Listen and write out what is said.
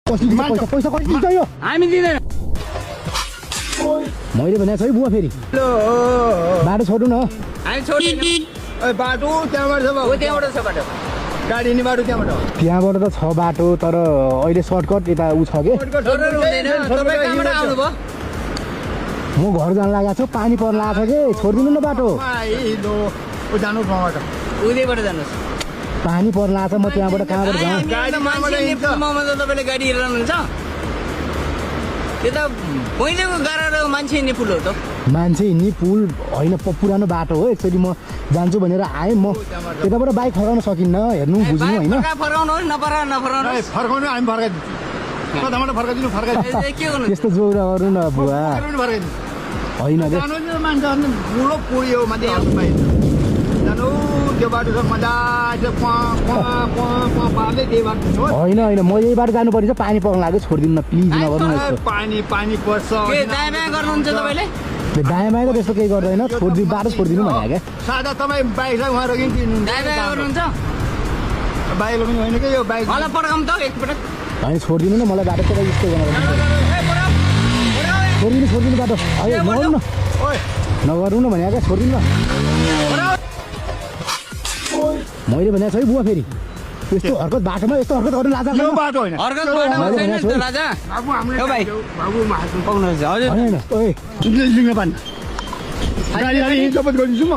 पैसा कति दिन्छ यो हामी दिँदैन मैले भनेको छ है बुवा फेरि बाटो छोड्नु न हामी छोड्दिन बाटो त्यहाँबाट छ हो त्यहाँबाट छ बाटो गाडी हिँड्ने बाटो त्यहाँबाट त्यहाँबाट त छ बाटो तर अहिले सर्टकट यता ऊ छ के छोडेर हुँदैन तपाईँ कहाँबाट आउनुभयो म घर जान लागेको छु पानी पर्न लागेको छ कि छोडिदिनु न बाटो जानु ठाउँबाट उदैबाट जानुहोस् पानी पर्न लागेको छ म त्यहाँबाट कहाँबाट जाउँ तपाईँले गाडी हेरिरहनुहुन्छ त्यो त पहिलेको गाह्रो मान्छे हिँड्ने पुल हो त मान्छे हिँड्ने पुल होइन पुरानो बाटो हो एकचोटि म जान्छु भनेर आएँ म त्यताबाट बाइक फर्काउन सकिन्न हेर्नु बुझ्नु होइन फर्काउनुहोस् नफर्काउनुहोस् फर्काउनु हामी फर्काइदिनु कताबाट फर्काइदिनु फर्काइदिनु के गर्नु त्यस्तो जोरा गर्नु न बुवा फर्काइदिनु होइन के जानु मान्छे बुढो पुग्यो माथि जानु त्यो बाटो छ मजाले पार्दै त्यही बाटो छ होइन होइन म यही बाटो जानु पर्छ पानी पर्न लाग्यो छोडिदिनु न प्लिज नगर्नु न यस्तो पानी पानी पर्छ के दायाँ बायाँ गर्नुहुन्छ तपाईँले दायाँ बायाँ त त्यस्तो केही गर्दैन छोडिदिनु बाटो छोडिदिनु भने क्या सादा तपाईँ बाइकलाई उहाँ रोकिनु दायाँ बायाँ गर्नुहुन्छ बाइक पनि होइन कि यो बाइक मलाई पड्काउँ त एकपटक होइन छोडिदिनु न मलाई बाटो चाहिँ यस्तो गर्नु छोडिदिनु बाटो होइन नगर्नु न नगर्नु न भने क्या छोडिदिनु न मैले भनेको छ है बुवा फेरि यस्तो हरकत बाटोमा यस्तो हरकत गर्नु लाजा यो बाटो होइन हरकत गर्नु छैन नि त राजा बाबु हाम्रो भाइ बाबु मासु पाउनुहुन्छ हजुर होइन ओए लिङ्ग पानी गाडी जपत गरिदिन्छु म